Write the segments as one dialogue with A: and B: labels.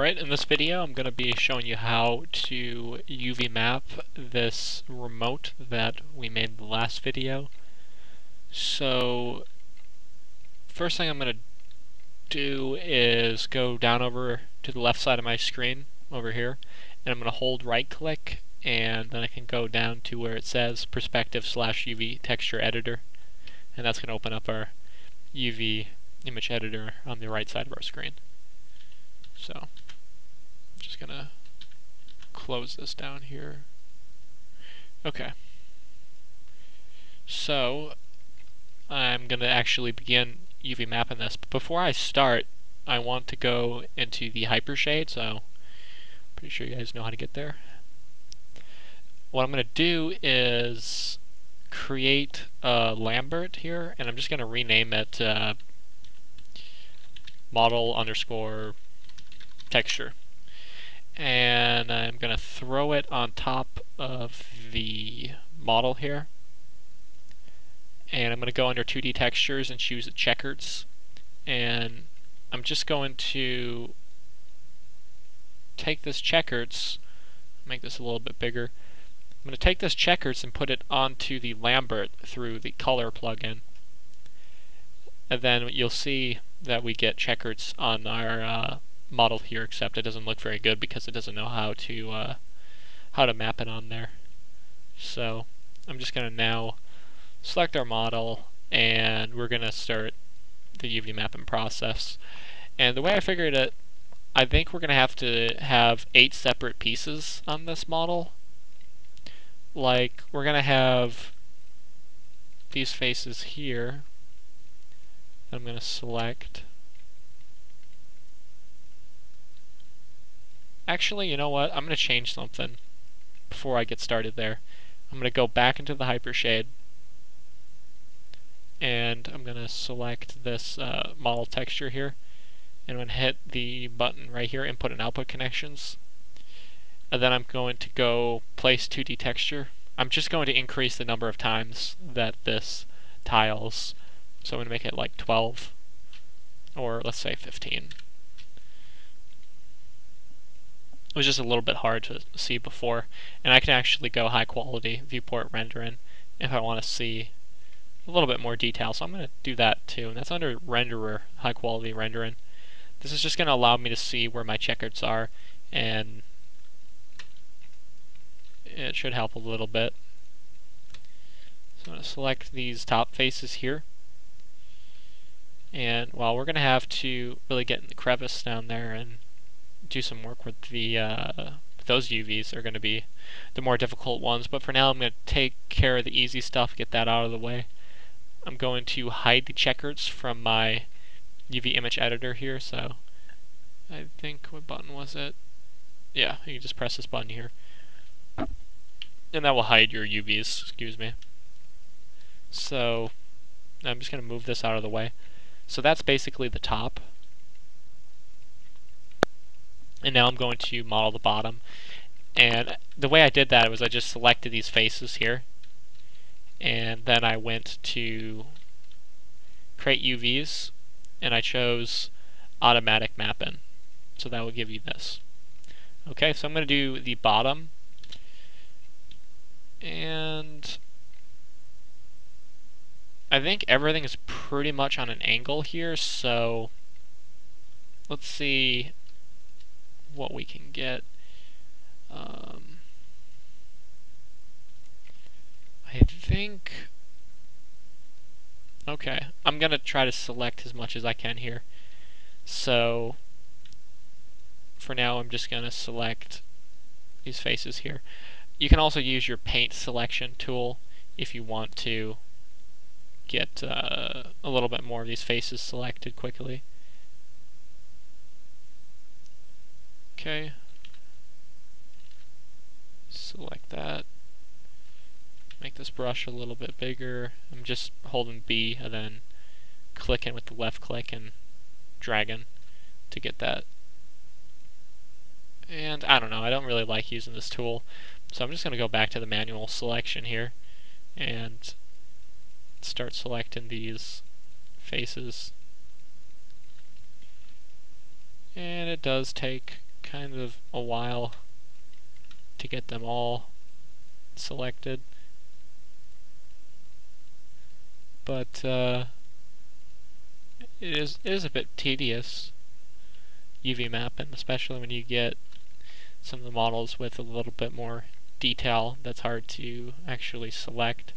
A: Alright, in this video I'm going to be showing you how to UV map this remote that we made in the last video. So, first thing I'm going to do is go down over to the left side of my screen, over here, and I'm going to hold right click, and then I can go down to where it says Perspective/UV Texture Editor, and that's going to open up our UV image editor on the right side of our screen. So, I'm just gonna close this down here. Okay. So, I'm gonna actually begin UV mapping this. But before I start, I want to go into the Hypershade, so pretty sure you guys know how to get there. What I'm gonna do is create a Lambert here, and I'm just gonna rename it model_texture. And I'm going to throw it on top of the model here. And I'm going to go under 2D textures and choose the checkers. And I'm just going to take this checkers, make this a little bit bigger. I'm going to take this checkers and put it onto the Lambert through the color plugin. And then you'll see that we get checkers on our model here, except it doesn't look very good because it doesn't know how to map it on there. So I'm just going to now select our model, and we're going to start the UV mapping process. And the way I figured it, I think we're going to have 8 separate pieces on this model. Like, we're going to have these faces here. I'm going to select. Actually, you know what? I'm going to change something before I get started there. I'm going to go back into the Hypershade, and I'm going to select this model texture here, and I'm going to hit the button right here, Input and Output Connections, and then I'm going to go Place 2D Texture. I'm just going to increase the number of times that this tiles, so I'm going to make it like 12, or let's say 15. It was just a little bit hard to see before, and I can actually go high quality viewport rendering if I want to see a little bit more detail, so I'm going to do that too, and that's under renderer, high quality rendering. This is just going to allow me to see where my checkers are, and it should help a little bit. So I'm going to select these top faces here, and well, we're going to have to really get in the crevice down there and do some work with the those UVs are going to be the more difficult ones, but for now I'm going to take care of the easy stuff, get that out of the way. I'm going to hide the checkers from my UV image editor here, so I think, what button was it? Yeah, you can just press this button here, and that will hide your UVs, excuse me. So I'm just going to move this out of the way. So that's basically the top. And now I'm going to model the bottom. And the way I did that was I just selected these faces here, and then I went to create UVs, and I chose automatic mapping. So that will give you this. Okay, so I'm going to do the bottom, and I think everything is pretty much on an angle here, so let's see what we can get. I think, okay, I'm gonna try to select as much as I can here. So for now I'm just gonna select these faces here. You can also use your paint selection tool if you want to get a little bit more of these faces selected quickly. Okay, select that, make this brush a little bit bigger. I'm just holding B and then clicking with the left click and dragging to get that. And I don't know, I don't really like using this tool, so I'm just going to go back to the manual selection here and start selecting these faces. And it does take kind of a while to get them all selected, but it is a bit tedious UV mapping, especially when you get some of the models with a little bit more detail that's hard to actually select.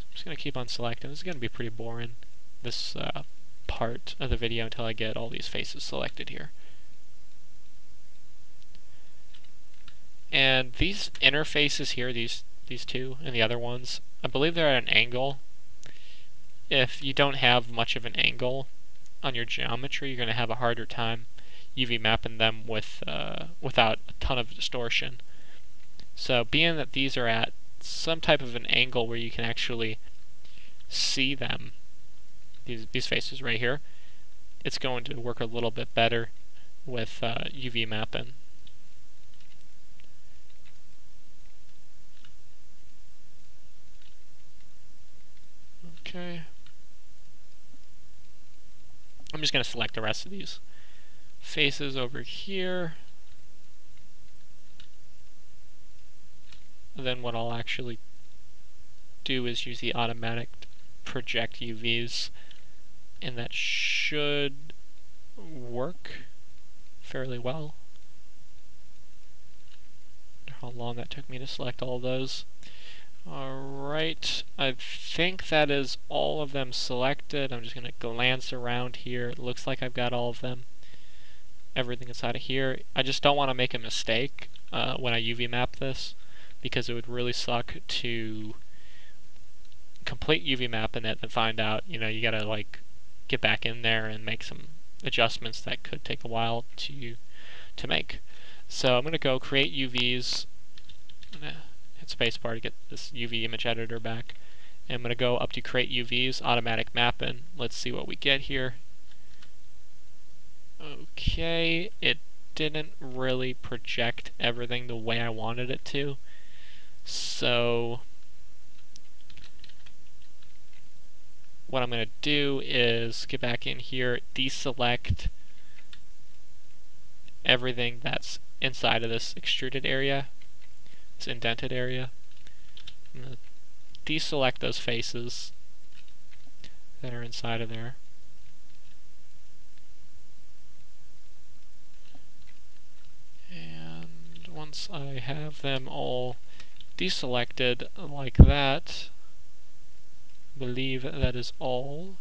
A: I'm just going to keep on selecting. This is going to be pretty boring, this part of the video, until I get all these faces selected here. And these interfaces here, these two and the other ones, I believe they're at an angle. If you don't have much of an angle on your geometry, you're going to have a harder time UV mapping them with without a ton of distortion. So being that these are at some type of an angle where you can actually see them, these faces right here, it's going to work a little bit better with UV mapping. Okay. I'm just going to select the rest of these faces over here. And then what I'll actually do is use the automatic project UVs, and that should work fairly well. How long that took me to select all those. Alright, I think that is all of them selected. I'm just going to glance around here. It looks like I've got all of them. Everything inside of here. I just don't want to make a mistake when I UV map this, because it would really suck to complete UV map and then find out, you know, you gotta like get back in there and make some adjustments that could take a while to make. So I'm going to go create UVs. Hit spacebar to get this UV image editor back. And I'm going to go up to create UVs, automatic mapping. Let's see what we get here. Okay, it didn't really project everything the way I wanted it to. So what I'm going to do is get back in here, deselect everything that's inside of this extruded area, this indented area. I'm going to deselect those faces that are inside of there. And once I have them all deselected like that, I believe that is all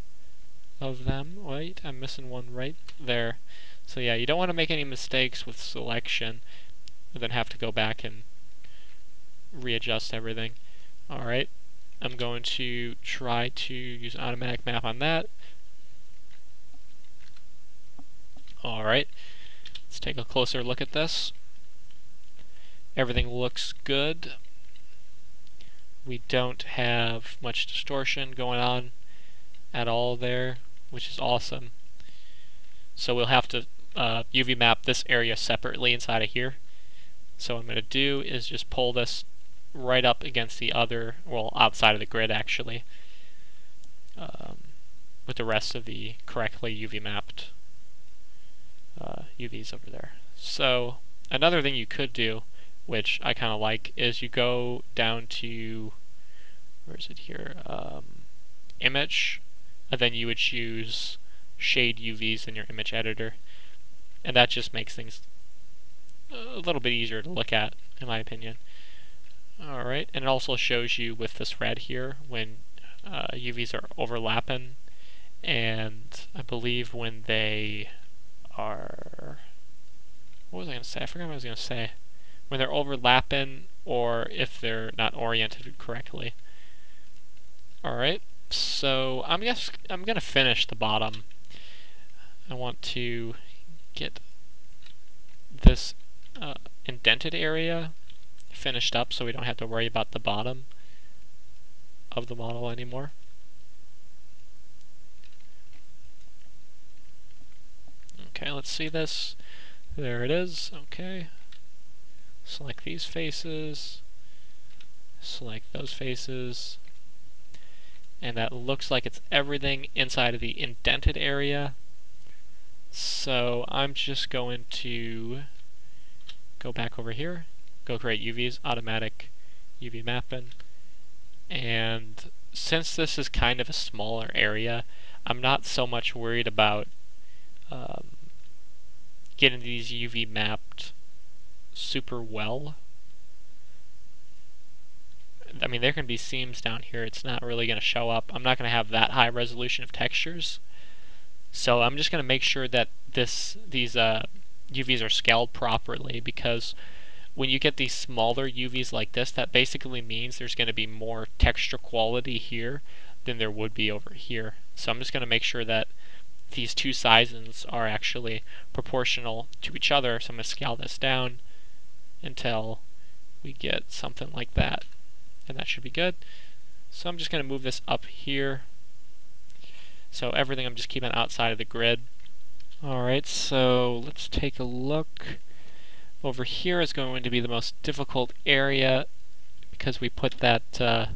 A: of them. Wait, I'm missing one right there. So yeah, you don't want to make any mistakes with selection and then have to go back and readjust everything. Alright, I'm going to try to use automatic map on that. Alright, let's take a closer look at this. Everything looks good. We don't have much distortion going on at all there, which is awesome. So we'll have to UV map this area separately inside of here. So what I'm going to do is just pull this right up against the other, well, outside of the grid actually, with the rest of the correctly UV mapped UVs over there. So another thing you could do, which I kind of like, is you go down to, where is it here, image, and then you would choose shade UVs in your image editor, and that just makes things a little bit easier to look at, in my opinion. Alright, and it also shows you with this red here when UVs are overlapping, and I believe when they are, what was I going to say? I forgot what I was going to say. When they're overlapping, or if they're not oriented correctly. Alright, so I'm going to finish the bottom. I want to get this indented area finished up so we don't have to worry about the bottom of the model anymore. Okay, let's see this. There it is. Okay. Select these faces. Select those faces. And that looks like it's everything inside of the indented area. So I'm just going to go back over here, go create UVs, automatic UV mapping, and since this is kind of a smaller area, I'm not so much worried about getting these UV mapped super well. I mean, there can be seams down here, it's not really going to show up. I'm not going to have that high resolution of textures. So I'm just going to make sure that these UVs are scaled properly, because when you get these smaller UVs like this, that basically means there's going to be more texture quality here than there would be over here. So I'm just going to make sure that these two sizes are actually proportional to each other. So I'm going to scale this down until we get something like that, and that should be good. So I'm just going to move this up here. So everything I'm just keeping outside of the grid. Alright, so let's take a look. Over here is going to be the most difficult area because we put that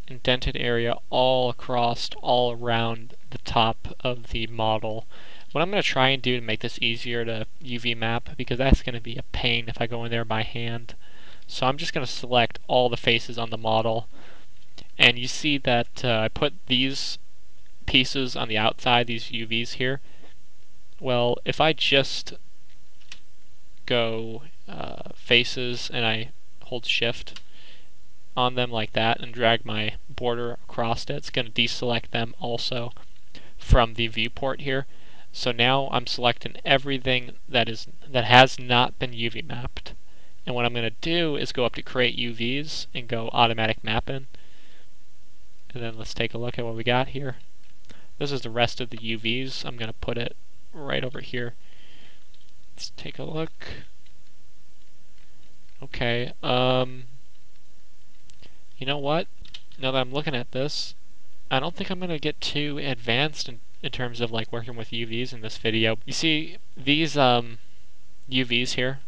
A: indented area all across, all around the top of the model. What I'm going to try and do to make this easier to UV map, because that's going to be a pain if I go in there by hand. So I'm just going to select all the faces on the model, and you see that I put these pieces on the outside, these UVs here. Well, if I just go faces and I hold shift on them like that and drag my border across it, it's going to deselect them also from the viewport here. So now I'm selecting everything that has not been UV mapped. And what I'm going to do is go up to create UVs and go automatic mapping. And then let's take a look at what we got here. This is the rest of the UVs. I'm going to put it right over here. Let's take a look. Okay, you know what? Now that I'm looking at this, I don't think I'm going to get too advanced in terms of like working with UVs in this video. You see, these UVs here,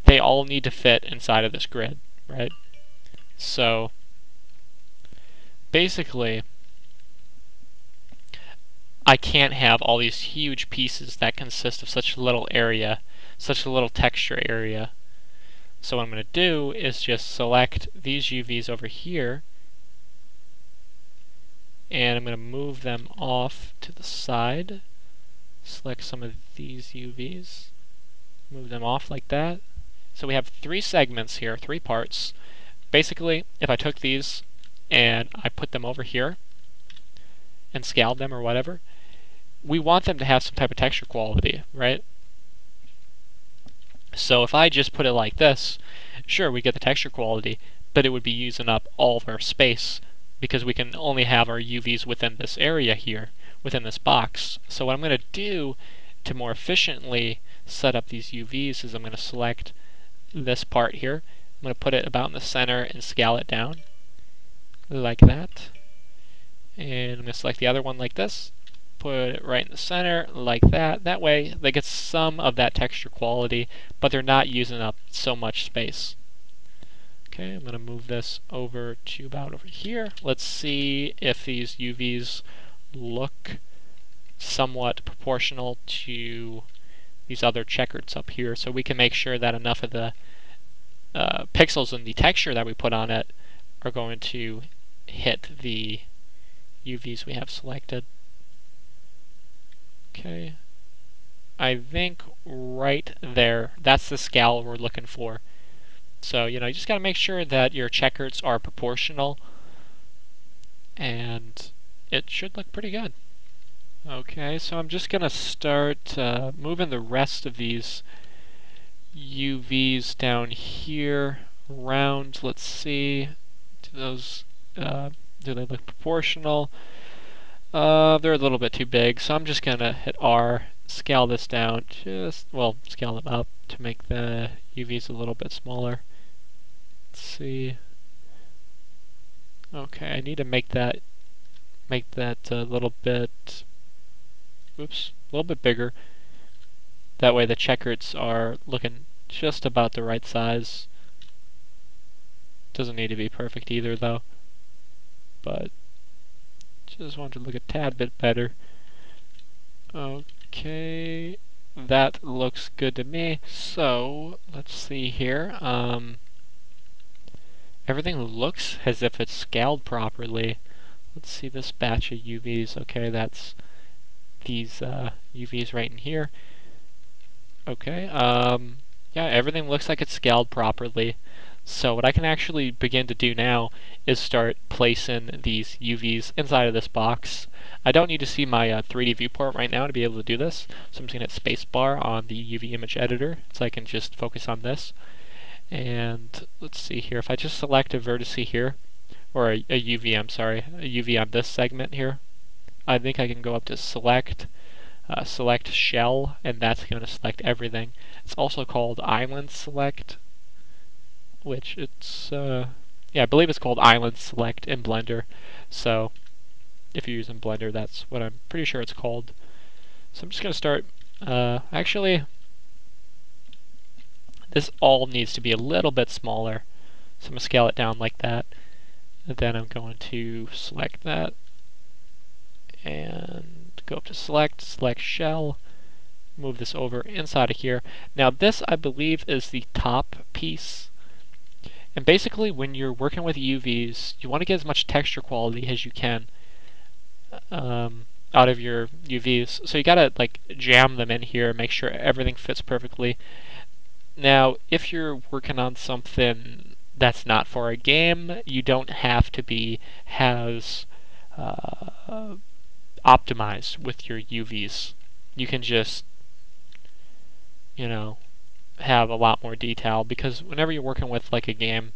A: they all need to fit inside of this grid, right? So basically, I can't have all these huge pieces that consist of such a little area, such a little texture area. So what I'm going to do is just select these UVs over here, and I'm going to move them off to the side. Select some of these UVs, move them off like that. So we have three segments here, three parts. Basically, if I took these and I put them over here and scaled them or whatever, we want them to have some type of texture quality, right? So if I just put it like this, sure, we get the texture quality, but it would be using up all of our space because we can only have our UVs within this area here, within this box. So what I'm going to do to more efficiently set up these UVs is I'm going to select this part here. I'm going to put it about in the center and scale it down like that. And I'm going to select the other one like this. Put it right in the center like that. That way they get some of that texture quality, but they're not using up so much space. Okay, I'm going to move this over to about over here. Let's see if these UVs look somewhat proportional to these other checkers up here, so we can make sure that enough of the pixels in the texture that we put on it are going to hit the UVs we have selected. Okay, I think right there, that's the scale we're looking for. So, you just got to make sure that your checkers are proportional, and it should look pretty good. Okay, so I'm just going to start moving the rest of these UVs down here around. Let's see, do they look proportional? They're a little bit too big, so I'm just going to hit R, scale this down, scale them up to make the UVs a little bit smaller. Let's see. Okay, I need to make that a little bit, a little bit bigger. That way the checkers are looking just about the right size. Doesn't need to be perfect either though, but just want to look a tad bit better. Okay, that looks good to me. So let's see here. Everything looks as if it's scaled properly. Let's see this batch of UVs. Okay, that's these UVs right in here. Okay, yeah, everything looks like it's scaled properly. So what I can actually begin to do now is start placing these UVs inside of this box. I don't need to see my 3D viewport right now to be able to do this, so I'm just going to hit spacebar on the UV image editor so I can just focus on this. And let's see here, if I just select a vertex here, or a UV, I'm sorry, a UV on this segment here, I think I can go up to select shell, and that's going to select everything. It's also called island select, which it's, yeah, I believe it's called island select in Blender. So if you're using Blender, that's what I'm pretty sure it's called. So I'm just going to start, actually, this all needs to be a little bit smaller. So I'm going to scale it down like that. And then I'm going to select that and go up to select shell, move this over inside of here. Now this, I believe, is the top piece. And basically when you're working with UVs, you want to get as much texture quality as you can out of your UVs. So you gotta like jam them in here, make sure everything fits perfectly. Now if you're working on something that's not for a game, you don't have to be as optimized with your UVs. You can just, you know, have a lot more detail, because whenever you're working with like a game,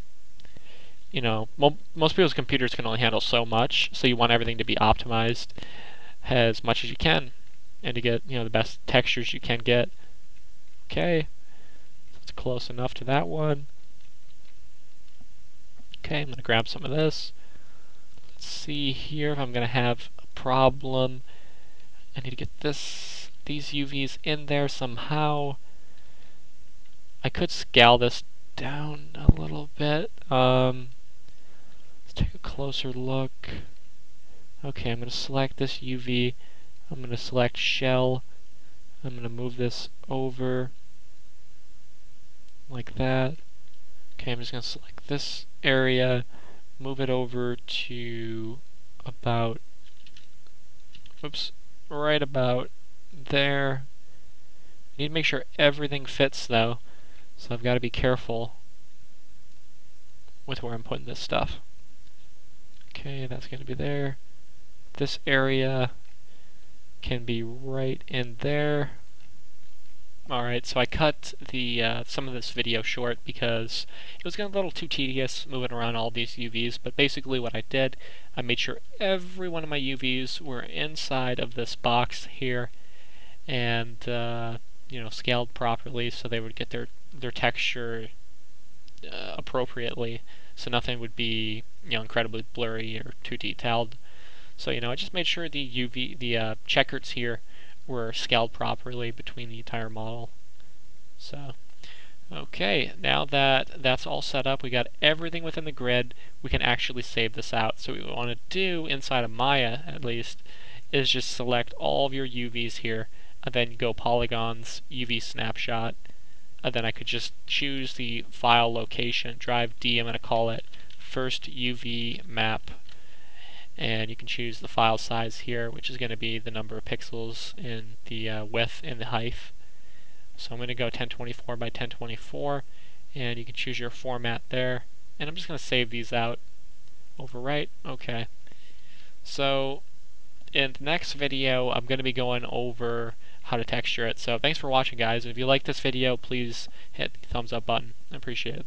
A: you know, most people's computers can only handle so much, so you want everything to be optimized as much as you can and to get, you know, the best textures you can get. Okay, that's close enough to that one. Okay, I'm going to grab some of this. Let's see here if I'm going to have a problem. I need to get these UVs in there somehow. I could scale this down a little bit. Let's take a closer look. Okay, I'm going to select this UV. I'm going to select shell. I'm going to move this over like that. Okay, I'm just going to select this area, move it over to about, oops, right about there. I need to make sure everything fits though, so I've got to be careful with where I'm putting this stuff. Okay, that's going to be there. This area can be right in there. Alright, so I cut the some of this video short because it was getting a little too tedious moving around all these UVs, but basically what I did, I made sure every one of my UVs were inside of this box here, and you know, scaled properly so they would get their texture appropriately, so nothing would be, you know, incredibly blurry or too detailed. So, you know, I just made sure the checkers here were scaled properly between the entire model. So, okay, now that that's all set up, we got everything within the grid, we can actually save this out. So what we want to do inside of Maya, at least, is just select all of your UVs here, and then go polygons, UV snapshot, and then I could just choose the file location, drive D, I'm going to call it first UV map. And you can choose the file size here, which is going to be the number of pixels in the width and the height. So I'm going to go 1024 by 1024, and you can choose your format there. And I'm just going to save these out. Overwrite. Okay. So in the next video, I'm going to be going over how to texture it. So thanks for watching, guys. If you like this video, please hit the thumbs up button. I appreciate it.